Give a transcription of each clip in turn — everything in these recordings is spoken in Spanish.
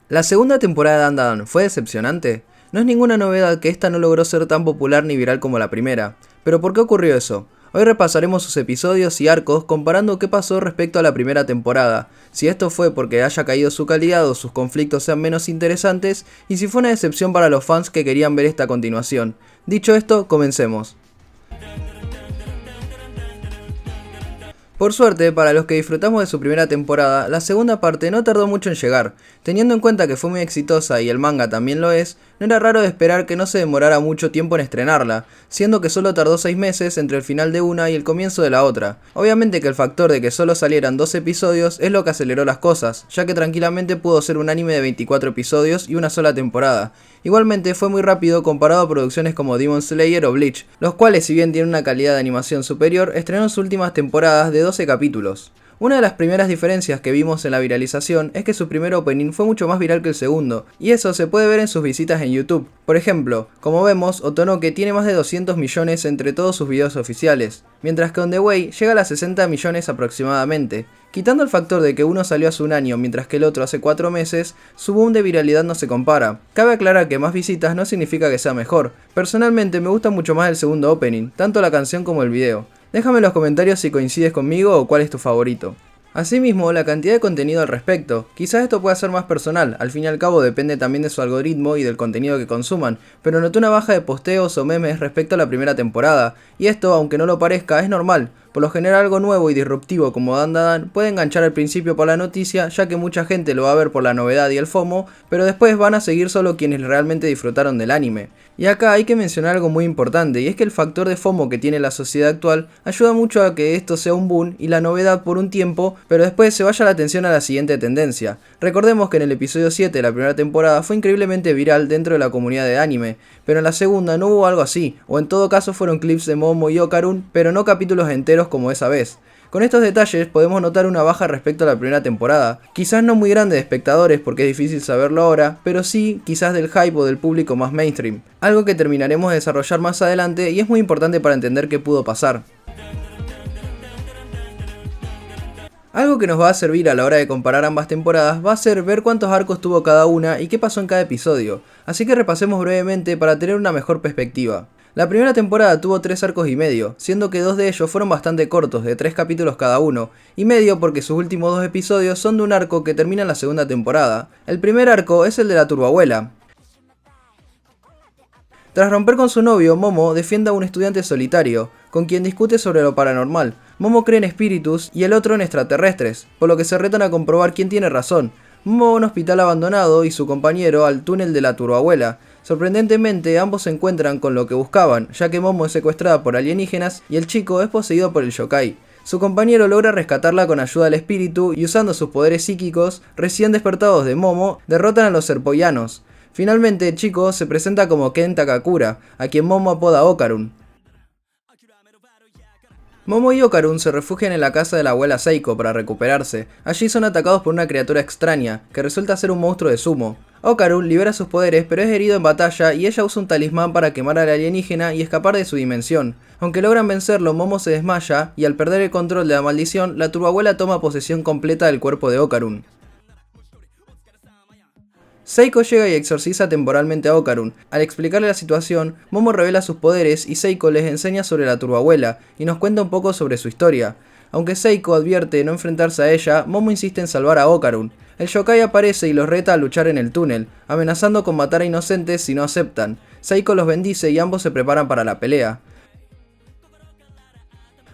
La segunda temporada de Dandadan fue decepcionante. No es ninguna novedad que esta no logró ser tan popular ni viral como la primera. Pero ¿por qué ocurrió eso? Hoy repasaremos sus episodios y arcos comparando qué pasó respecto a la primera temporada, si esto fue porque haya caído su calidad o sus conflictos sean menos interesantes, y si fue una decepción para los fans que querían ver esta continuación. Dicho esto, comencemos. Por suerte, para los que disfrutamos de su primera temporada, la segunda parte no tardó mucho en llegar. Teniendo en cuenta que fue muy exitosa y el manga también lo es, no era raro de esperar que no se demorara mucho tiempo en estrenarla, siendo que solo tardó 6 meses entre el final de una y el comienzo de la otra. Obviamente que el factor de que solo salieran 2 episodios es lo que aceleró las cosas, ya que tranquilamente pudo ser un anime de 24 episodios y una sola temporada. Igualmente fue muy rápido comparado a producciones como Demon Slayer o Bleach, los cuales si bien tienen una calidad de animación superior, estrenaron sus últimas temporadas de 12 capítulos. Una de las primeras diferencias que vimos en la viralización es que su primer opening fue mucho más viral que el segundo, y eso se puede ver en sus visitas en YouTube. Por ejemplo, como vemos, Otonoke tiene más de 200 millones entre todos sus videos oficiales, mientras que On The Way llega a las 60 millones aproximadamente. Quitando el factor de que uno salió hace un año mientras que el otro hace 4 meses, su boom de viralidad no se compara. Cabe aclarar que más visitas no significa que sea mejor. Personalmente me gusta mucho más el segundo opening, tanto la canción como el video. Déjame en los comentarios si coincides conmigo o cuál es tu favorito. Asimismo, la cantidad de contenido al respecto. Quizás esto pueda ser más personal, al fin y al cabo depende también de su algoritmo y del contenido que consuman, pero noté una baja de posteos o memes respecto a la primera temporada, y esto, aunque no lo parezca, es normal. Por lo general algo nuevo y disruptivo como Dandadan puede enganchar al principio por la noticia, ya que mucha gente lo va a ver por la novedad y el FOMO, pero después van a seguir solo quienes realmente disfrutaron del anime. Y acá hay que mencionar algo muy importante, y es que el factor de FOMO que tiene la sociedad actual ayuda mucho a que esto sea un boom y la novedad por un tiempo, pero después se vaya la atención a la siguiente tendencia. Recordemos que en el episodio 7 de la primera temporada fue increíblemente viral dentro de la comunidad de anime, pero en la segunda no hubo algo así, o en todo caso fueron clips de Momo y Okarun, pero no capítulos enteros como esa vez. Con estos detalles podemos notar una baja respecto a la primera temporada, quizás no muy grande de espectadores porque es difícil saberlo ahora, pero sí quizás del hype o del público más mainstream, algo que terminaremos de desarrollar más adelante y es muy importante para entender qué pudo pasar. Algo que nos va a servir a la hora de comparar ambas temporadas va a ser ver cuántos arcos tuvo cada una y qué pasó en cada episodio, así que repasemos brevemente para tener una mejor perspectiva. La primera temporada tuvo 3 arcos y medio, siendo que 2 de ellos fueron bastante cortos, de 3 capítulos cada uno, y medio porque sus últimos 2 episodios son de un arco que termina en la segunda temporada. El primer arco es el de la turboabuela. Tras romper con su novio, Momo defiende a un estudiante solitario, con quien discute sobre lo paranormal. Momo cree en espíritus y el otro en extraterrestres, por lo que se retan a comprobar quién tiene razón. Momo va a un hospital abandonado y su compañero al túnel de la turboabuela. Sorprendentemente, ambos se encuentran con lo que buscaban, ya que Momo es secuestrada por alienígenas y el chico es poseído por el yokai. Su compañero logra rescatarla con ayuda del espíritu y usando sus poderes psíquicos, recién despertados de Momo, derrotan a los serpoianos. Finalmente, el chico se presenta como Ken Takakura, a quien Momo apoda Okarun. Momo y Okarun se refugian en la casa de la abuela Seiko para recuperarse. Allí son atacados por una criatura extraña, que resulta ser un monstruo de sumo. Okarun libera sus poderes pero es herido en batalla y ella usa un talismán para quemar al alienígena y escapar de su dimensión. Aunque logran vencerlo, Momo se desmaya y al perder el control de la maldición, la turboabuela toma posesión completa del cuerpo de Okarun. Seiko llega y exorciza temporalmente a Okarun. Al explicarle la situación, Momo revela sus poderes y Seiko les enseña sobre la turboabuela y nos cuenta un poco sobre su historia. Aunque Seiko advierte no enfrentarse a ella, Momo insiste en salvar a Okarun. El yokai aparece y los reta a luchar en el túnel, amenazando con matar a inocentes si no aceptan. Seiko los bendice y ambos se preparan para la pelea.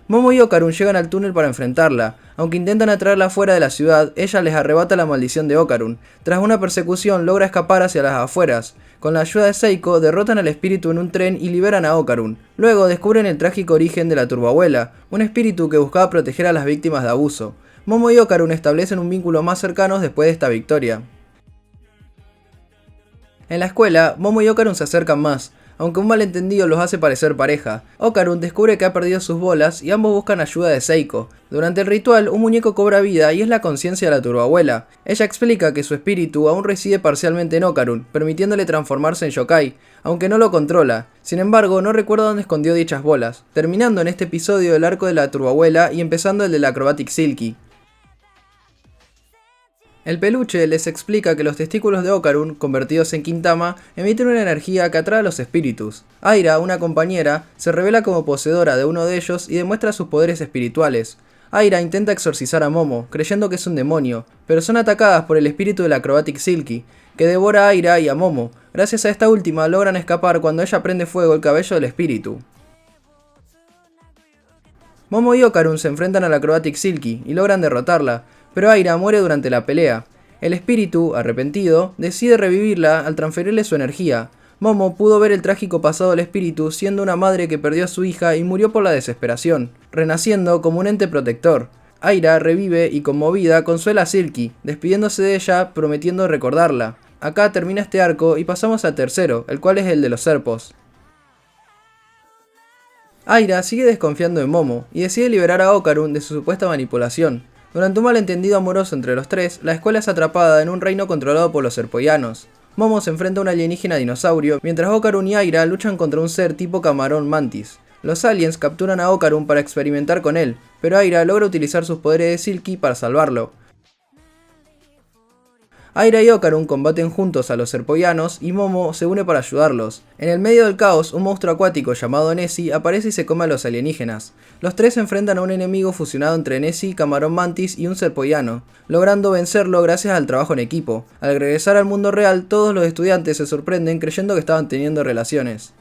Momo y Okarun llegan al túnel para enfrentarla. Aunque intentan atraerla fuera de la ciudad, ella les arrebata la maldición de Okarun. Tras una persecución, logra escapar hacia las afueras. Con la ayuda de Seiko, derrotan al espíritu en un tren y liberan a Okarun. Luego descubren el trágico origen de la turboabuela, un espíritu que buscaba proteger a las víctimas de abuso. Momo y Okarun establecen un vínculo más cercano después de esta victoria. En la escuela, Momo y Okarun se acercan más, aunque un malentendido los hace parecer pareja. Okarun descubre que ha perdido sus bolas y ambos buscan ayuda de Seiko. Durante el ritual, un muñeco cobra vida y es la conciencia de la turboabuela. Ella explica que su espíritu aún reside parcialmente en Okarun, permitiéndole transformarse en yokai, aunque no lo controla. Sin embargo, no recuerda dónde escondió dichas bolas, terminando en este episodio el arco de la turboabuela y empezando el de la Acrobatic Silky. El peluche les explica que los testículos de Okarun, convertidos en Quintama, emiten una energía que atrae a los espíritus. Aira, una compañera, se revela como poseedora de uno de ellos y demuestra sus poderes espirituales. Aira intenta exorcizar a Momo, creyendo que es un demonio, pero son atacadas por el espíritu del Acrobatic Silky, que devora a Aira y a Momo. Gracias a esta última logran escapar cuando ella prende fuego el cabello del espíritu. Momo y Okarun se enfrentan al Acrobatic Silky y logran derrotarla, pero Aira muere durante la pelea. El espíritu, arrepentido, decide revivirla al transferirle su energía. Momo pudo ver el trágico pasado del espíritu siendo una madre que perdió a su hija y murió por la desesperación, renaciendo como un ente protector. Aira revive y conmovida consuela a Silky, despidiéndose de ella prometiendo recordarla. Acá termina este arco y pasamos al tercero, el cual es el de los serpos. Aira sigue desconfiando de Momo y decide liberar a Okarun de su supuesta manipulación. Durante un malentendido amoroso entre los tres, la escuela es atrapada en un reino controlado por los serpoianos. Momo se enfrenta a un alienígena dinosaurio, mientras Okarun y Aira luchan contra un ser tipo camarón mantis. Los aliens capturan a Okarun para experimentar con él, pero Aira logra utilizar sus poderes de Silky para salvarlo. Aira y Okarun combaten juntos a los serpoianos y Momo se une para ayudarlos. En el medio del caos, un monstruo acuático llamado Nessie aparece y se come a los alienígenas. Los tres se enfrentan a un enemigo fusionado entre Nessie, camarón mantis y un serpoiano, logrando vencerlo gracias al trabajo en equipo. Al regresar al mundo real, todos los estudiantes se sorprenden creyendo que estaban teniendo relaciones.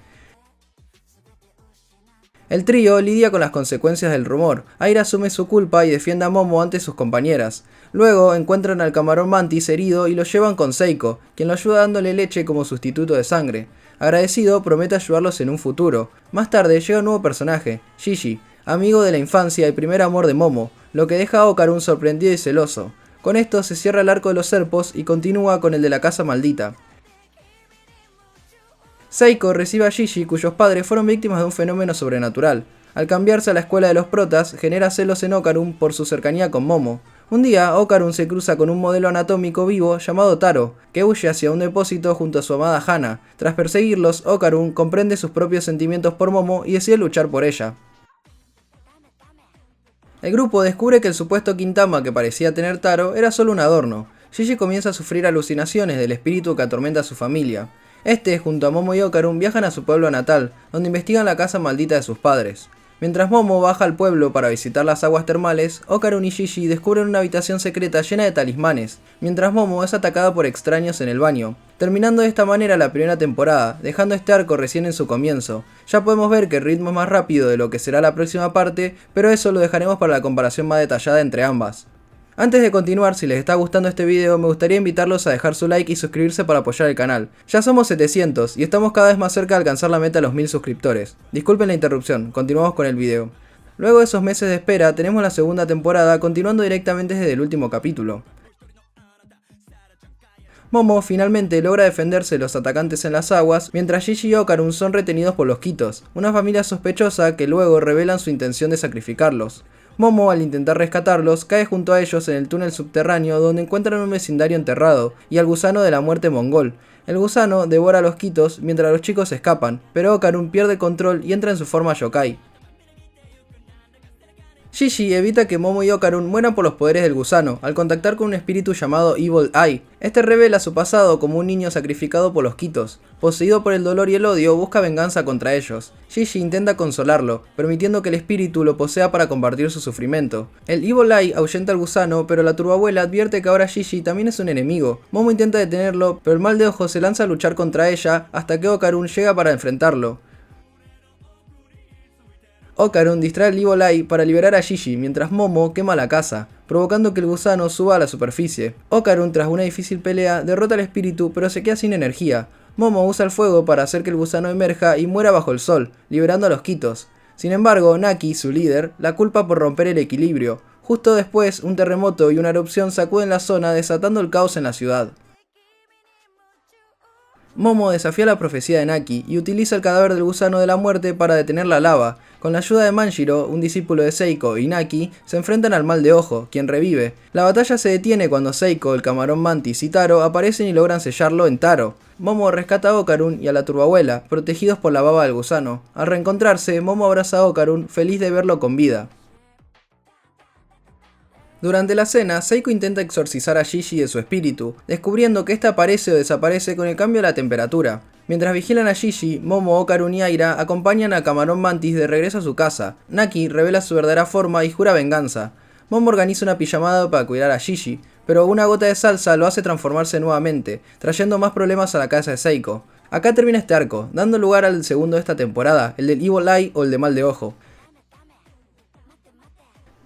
El trío lidia con las consecuencias del rumor. Aira asume su culpa y defiende a Momo ante sus compañeras. Luego encuentran al camarón mantis herido y lo llevan con Seiko, quien lo ayuda dándole leche como sustituto de sangre. Agradecido, promete ayudarlos en un futuro. Más tarde llega un nuevo personaje, Gigi, amigo de la infancia y primer amor de Momo, lo que deja a Okarun sorprendido y celoso. Con esto se cierra el arco de los serpos y continúa con el de la casa maldita. Seiko recibe a Gigi, cuyos padres fueron víctimas de un fenómeno sobrenatural. Al cambiarse a la escuela de los protas, genera celos en Okarun por su cercanía con Momo. Un día, Okarun se cruza con un modelo anatómico vivo llamado Taro, que huye hacia un depósito junto a su amada Hana. Tras perseguirlos, Okarun comprende sus propios sentimientos por Momo y decide luchar por ella. El grupo descubre que el supuesto Quintama que parecía tener Taro era solo un adorno. Gigi comienza a sufrir alucinaciones del espíritu que atormenta a su familia. Este, junto a Momo y Okarun, viajan a su pueblo natal, donde investigan la casa maldita de sus padres. Mientras Momo baja al pueblo para visitar las aguas termales, Okarun y Gigi descubren una habitación secreta llena de talismanes, mientras Momo es atacada por extraños en el baño. Terminando de esta manera la primera temporada, dejando este arco recién en su comienzo. Ya podemos ver que el ritmo es más rápido de lo que será la próxima parte, pero eso lo dejaremos para la comparación más detallada entre ambas. Antes de continuar, si les está gustando este video, me gustaría invitarlos a dejar su like y suscribirse para apoyar el canal. Ya somos 700 y estamos cada vez más cerca de alcanzar la meta de los 1000 suscriptores. Disculpen la interrupción, continuamos con el video. Luego de esos meses de espera, tenemos la segunda temporada, continuando directamente desde el último capítulo. Momo finalmente logra defenderse de los atacantes en las aguas, mientras Gigi y Okarun son retenidos por los Quitos, una familia sospechosa que luego revelan su intención de sacrificarlos. Momo, al intentar rescatarlos, cae junto a ellos en el túnel subterráneo donde encuentran un vecindario enterrado y al gusano de la muerte mongol. El gusano devora a los Quitos mientras los chicos escapan, pero Okarun pierde control y entra en su forma yokai. Gigi evita que Momo y Okarun mueran por los poderes del gusano, al contactar con un espíritu llamado Evil Eye. Este revela su pasado como un niño sacrificado por los Quitos. Poseído por el dolor y el odio, busca venganza contra ellos. Gigi intenta consolarlo, permitiendo que el espíritu lo posea para compartir su sufrimiento. El Evil Eye ahuyenta al gusano, pero la turbabuela advierte que ahora Gigi también es un enemigo. Momo intenta detenerlo, pero el mal de ojo se lanza a luchar contra ella, hasta que Okarun llega para enfrentarlo. Okarun distrae al Evil Eye para liberar a Gigi, mientras Momo quema la casa, provocando que el gusano suba a la superficie. Okarun, tras una difícil pelea, derrota al espíritu, pero se queda sin energía. Momo usa el fuego para hacer que el gusano emerja y muera bajo el sol, liberando a los Quitos. Sin embargo, Naki, su líder, la culpa por romper el equilibrio. Justo después, un terremoto y una erupción sacuden la zona, desatando el caos en la ciudad. Momo desafía la profecía de Naki y utiliza el cadáver del gusano de la muerte para detener la lava. Con la ayuda de Manjiro, un discípulo de Seiko, y Naki, se enfrentan al mal de ojo, quien revive. La batalla se detiene cuando Seiko, el camarón mantis y Taro aparecen y logran sellarlo en Taro. Momo rescata a Okarun y a la turbabuela, protegidos por la baba del gusano. Al reencontrarse, Momo abraza a Okarun, feliz de verlo con vida. Durante la cena, Seiko intenta exorcizar a Gigi de su espíritu, descubriendo que ésta aparece o desaparece con el cambio de la temperatura. Mientras vigilan a Gigi, Momo, Okarun y Aira acompañan a Camarón Mantis de regreso a su casa. Naki revela su verdadera forma y jura venganza. Momo organiza una pijamada para cuidar a Gigi, pero una gota de salsa lo hace transformarse nuevamente, trayendo más problemas a la casa de Seiko. Acá termina este arco, dando lugar al segundo de esta temporada, el del Evil Eye o el de Mal de Ojo.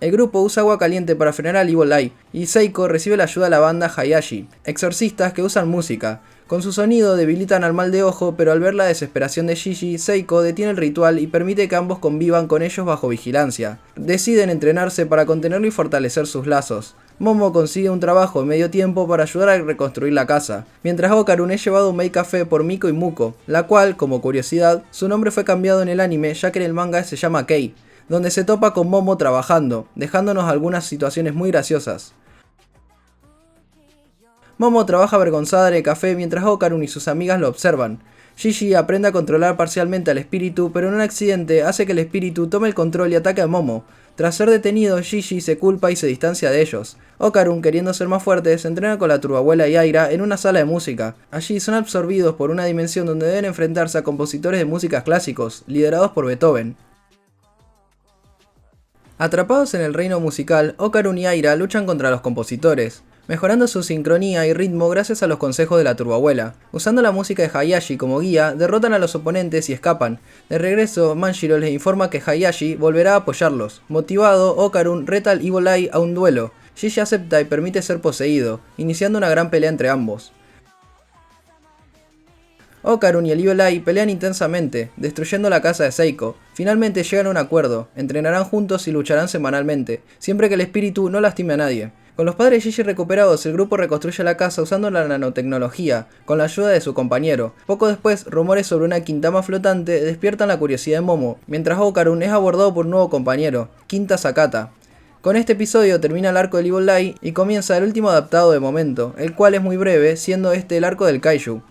El grupo usa agua caliente para frenar al Evil Eye, y Seiko recibe la ayuda de la banda Hayashi, exorcistas que usan música. Con su sonido debilitan al Mal de Ojo, pero al ver la desesperación de Gigi, Seiko detiene el ritual y permite que ambos convivan con ellos bajo vigilancia. Deciden entrenarse para contenerlo y fortalecer sus lazos. Momo consigue un trabajo de medio tiempo para ayudar a reconstruir la casa, mientras Okarun es llevado a un maid café por Miko y Muko, la cual, como curiosidad, su nombre fue cambiado en el anime ya que en el manga se llama Kei, donde se topa con Momo trabajando, dejándonos algunas situaciones muy graciosas. Momo trabaja avergonzada en el café mientras Okarun y sus amigas lo observan. Gigi aprende a controlar parcialmente al espíritu, pero en un accidente hace que el espíritu tome el control y ataque a Momo. Tras ser detenido, Gigi se culpa y se distancia de ellos. Okarun, queriendo ser más fuerte, se entrena con la turbabuela y Aira en una sala de música. Allí son absorbidos por una dimensión donde deben enfrentarse a compositores de música clásicos, liderados por Beethoven. Atrapados en el reino musical, Okarun y Aira luchan contra los compositores, mejorando su sincronía y ritmo gracias a los consejos de la turbabuela. Usando la música de Hayashi como guía, derrotan a los oponentes y escapan. De regreso, Manjiro les informa que Hayashi volverá a apoyarlos. Motivado, Okarun reta al Evil Eye a un duelo. Gigi acepta y permite ser poseído, iniciando una gran pelea entre ambos. Okarun y el Evil Eye pelean intensamente, destruyendo la casa de Seiko. Finalmente llegan a un acuerdo, entrenarán juntos y lucharán semanalmente, siempre que el espíritu no lastime a nadie. Con los padres Gigi recuperados, el grupo reconstruye la casa usando la nanotecnología, con la ayuda de su compañero. Poco después, rumores sobre una Quintama flotante despiertan la curiosidad de Momo, mientras Okarun es abordado por un nuevo compañero, Quinta Sakata. Con este episodio termina el arco del Evil Eye y comienza el último adaptado de momento, el cual es muy breve, siendo este el arco del Kaiju.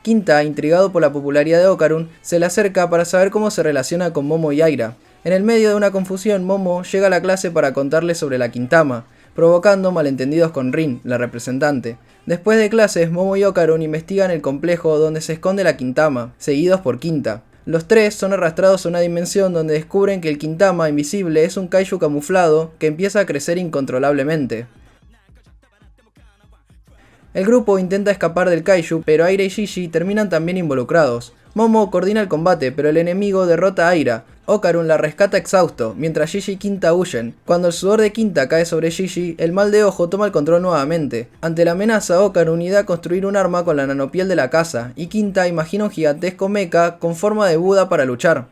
Quinta, intrigado por la popularidad de Okarun, se le acerca para saber cómo se relaciona con Momo y Aira. En el medio de una confusión, Momo llega a la clase para contarle sobre la Quintama, provocando malentendidos con Rin, la representante. Después de clases, Momo y Okarun investigan el complejo donde se esconde la Quintama, seguidos por Quinta. Los tres son arrastrados a una dimensión donde descubren que el Quintama invisible es un kaiju camuflado que empieza a crecer incontrolablemente. El grupo intenta escapar del kaiju, pero Aira y Gigi terminan también involucrados. Momo coordina el combate, pero el enemigo derrota a Aira. Okarun la rescata exhausto, mientras Gigi y Quinta huyen. Cuando el sudor de Quinta cae sobre Gigi, el Mal de Ojo toma el control nuevamente. Ante la amenaza, Okarun idea construir un arma con la nanopiel de la casa, y Quinta imagina un gigantesco mecha con forma de Buda para luchar.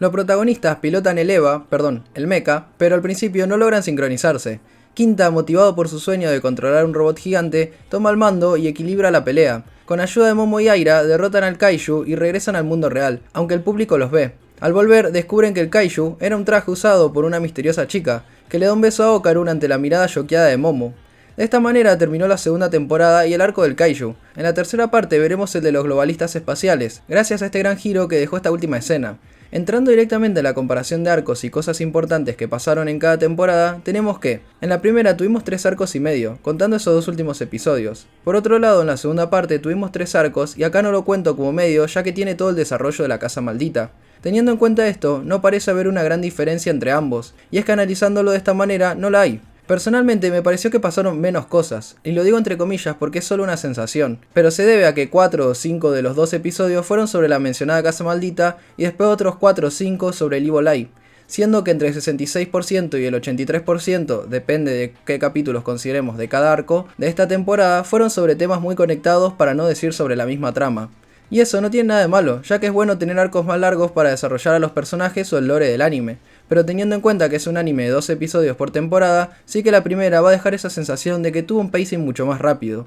Los protagonistas pilotan el mecha, pero al principio no logran sincronizarse. Quinta, motivado por su sueño de controlar un robot gigante, toma el mando y equilibra la pelea. Con ayuda de Momo y Aira, derrotan al kaiju y regresan al mundo real, aunque el público los ve. Al volver, descubren que el kaiju era un traje usado por una misteriosa chica, que le da un beso a Okarun ante la mirada choqueada de Momo. De esta manera terminó la segunda temporada y el arco del kaiju. En la tercera parte veremos el de los globalistas espaciales, gracias a este gran giro que dejó esta última escena. Entrando directamente a la comparación de arcos y cosas importantes que pasaron en cada temporada, tenemos que, en la primera tuvimos 3 arcos y medio, contando esos 2 últimos episodios. Por otro lado, en la segunda parte tuvimos 3 arcos, y acá no lo cuento como medio ya que tiene todo el desarrollo de la casa maldita. Teniendo en cuenta esto, no parece haber una gran diferencia entre ambos, y es que analizándolo de esta manera, no la hay. Personalmente me pareció que pasaron menos cosas, y lo digo entre comillas porque es solo una sensación, pero se debe a que 4 o 5 de los 2 episodios fueron sobre la mencionada casa maldita y después otros 4 o 5 sobre el Evil Eye, siendo que entre el 66% y el 83%, depende de qué capítulos consideremos de cada arco, de esta temporada fueron sobre temas muy conectados para no decir sobre la misma trama. Y eso no tiene nada de malo, ya que es bueno tener arcos más largos para desarrollar a los personajes o el lore del anime, pero teniendo en cuenta que es un anime de 12 episodios por temporada, sí que la primera va a dejar esa sensación de que tuvo un pacing mucho más rápido.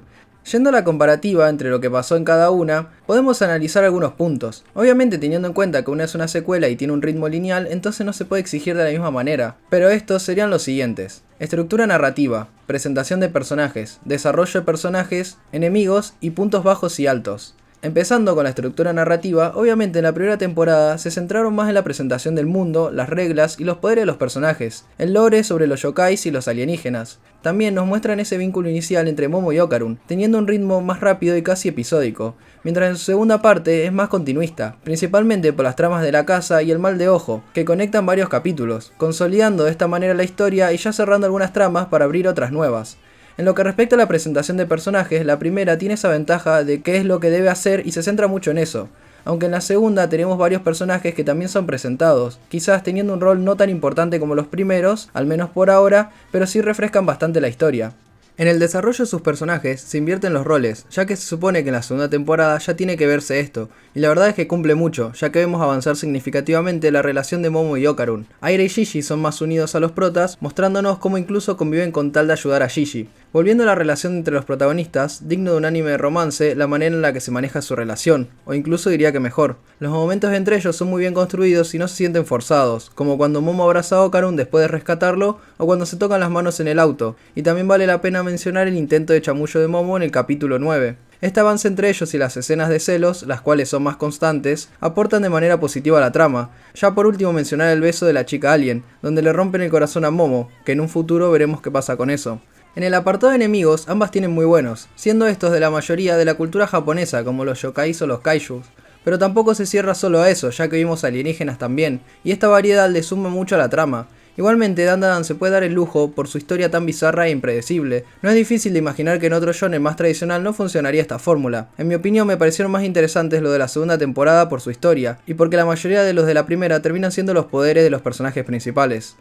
Yendo a la comparativa entre lo que pasó en cada una, podemos analizar algunos puntos. Obviamente teniendo en cuenta que una es una secuela y tiene un ritmo lineal, entonces no se puede exigir de la misma manera, pero estos serían los siguientes: estructura narrativa, presentación de personajes, desarrollo de personajes, enemigos y puntos bajos y altos. Empezando con la estructura narrativa, obviamente en la primera temporada se centraron más en la presentación del mundo, las reglas y los poderes de los personajes, el lore sobre los yokais y los alienígenas. También nos muestran ese vínculo inicial entre Momo y Okarun, teniendo un ritmo más rápido y casi episódico, mientras en su segunda parte es más continuista, principalmente por las tramas de la casa y el mal de ojo, que conectan varios capítulos, consolidando de esta manera la historia y ya cerrando algunas tramas para abrir otras nuevas. En lo que respecta a la presentación de personajes, la primera tiene esa ventaja de qué es lo que debe hacer y se centra mucho en eso, aunque en la segunda tenemos varios personajes que también son presentados, quizás teniendo un rol no tan importante como los primeros, al menos por ahora, pero sí refrescan bastante la historia. En el desarrollo de sus personajes se invierten los roles, ya que se supone que en la segunda temporada ya tiene que verse esto, y la verdad es que cumple mucho, ya que vemos avanzar significativamente la relación de Momo y Okarun. Aira y Gigi son más unidos a los protas, mostrándonos cómo incluso conviven con tal de ayudar a Gigi. Volviendo a la relación entre los protagonistas, digno de un anime de romance, la manera en la que se maneja su relación, o incluso diría que mejor. Los momentos entre ellos son muy bien construidos y no se sienten forzados, como cuando Momo abraza a Okarun después de rescatarlo, o cuando se tocan las manos en el auto, y también vale la pena mencionar el intento de chamullo de Momo en el capítulo 9. Este avance entre ellos y las escenas de celos, las cuales son más constantes, aportan de manera positiva a la trama. Ya por último mencionar el beso de la chica alien, donde le rompen el corazón a Momo, que en un futuro veremos qué pasa con eso. En el apartado de enemigos, ambas tienen muy buenos, siendo estos de la mayoría de la cultura japonesa, como los yokais o los kaijus. Pero tampoco se cierra solo a eso, ya que vimos alienígenas también, y esta variedad le suma mucho a la trama. Igualmente, Dandadan se puede dar el lujo por su historia tan bizarra e impredecible. No es difícil de imaginar que en otro shonen más tradicional no funcionaría esta fórmula. En mi opinión me parecieron más interesantes lo de la segunda temporada por su historia, y porque la mayoría de los de la primera terminan siendo los poderes de los personajes principales.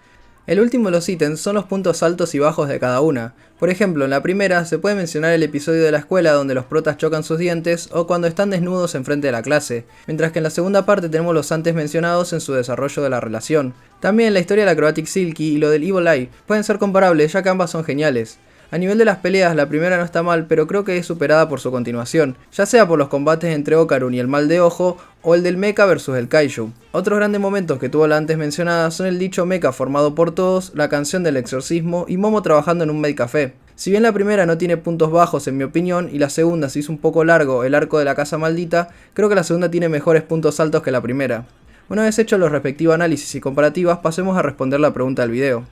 El último de los ítems son los puntos altos y bajos de cada una. Por ejemplo, en la primera se puede mencionar el episodio de la escuela donde los protas chocan sus dientes o cuando están desnudos enfrente de la clase, mientras que en la segunda parte tenemos los antes mencionados en su desarrollo de la relación. También la historia del Acrobatic Silky y lo del Evil Eye pueden ser comparables ya que ambas son geniales. A nivel de las peleas, la primera no está mal, pero creo que es superada por su continuación, ya sea por los combates entre Okarun y el mal de ojo, o el del mecha versus el kaiju. Otros grandes momentos que tuvo la antes mencionada son el dicho mecha formado por todos, la canción del exorcismo y Momo trabajando en un maid café. Si bien la primera no tiene puntos bajos en mi opinión, y la segunda se hizo un poco largo el arco de la casa maldita, creo que la segunda tiene mejores puntos altos que la primera. Una vez hechos los respectivos análisis y comparativas, pasemos a responder la pregunta del video.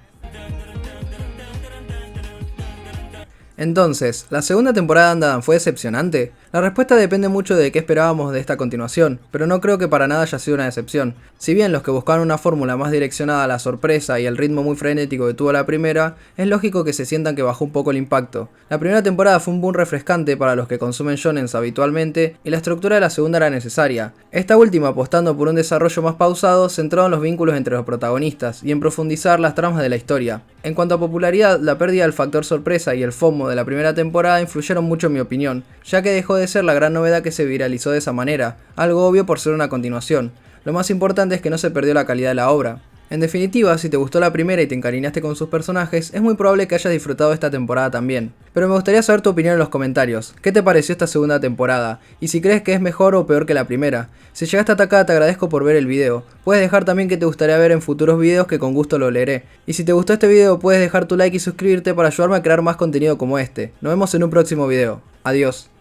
Entonces, ¿la segunda temporada de Dandadan fue decepcionante? La respuesta depende mucho de qué esperábamos de esta continuación, pero no creo que para nada haya sido una decepción. Si bien los que buscaban una fórmula más direccionada a la sorpresa y el ritmo muy frenético que tuvo la primera, es lógico que se sientan que bajó un poco el impacto. La primera temporada fue un boom refrescante para los que consumen shonens habitualmente, y la estructura de la segunda era necesaria. Esta última apostando por un desarrollo más pausado, centrado en los vínculos entre los protagonistas, y en profundizar las tramas de la historia. En cuanto a popularidad, la pérdida del factor sorpresa y el FOMO de la primera temporada influyeron mucho en mi opinión, ya que dejó de ser la gran novedad que se viralizó de esa manera, algo obvio por ser una continuación. Lo más importante es que no se perdió la calidad de la obra. En definitiva, si te gustó la primera y te encariñaste con sus personajes, es muy probable que hayas disfrutado esta temporada también. Pero me gustaría saber tu opinión en los comentarios. ¿Qué te pareció esta segunda temporada? Y si crees que es mejor o peor que la primera. Si llegaste hasta acá, te agradezco por ver el video. Puedes dejar también qué te gustaría ver en futuros videos que con gusto lo leeré. Y si te gustó este video, puedes dejar tu like y suscribirte para ayudarme a crear más contenido como este. Nos vemos en un próximo video. Adiós.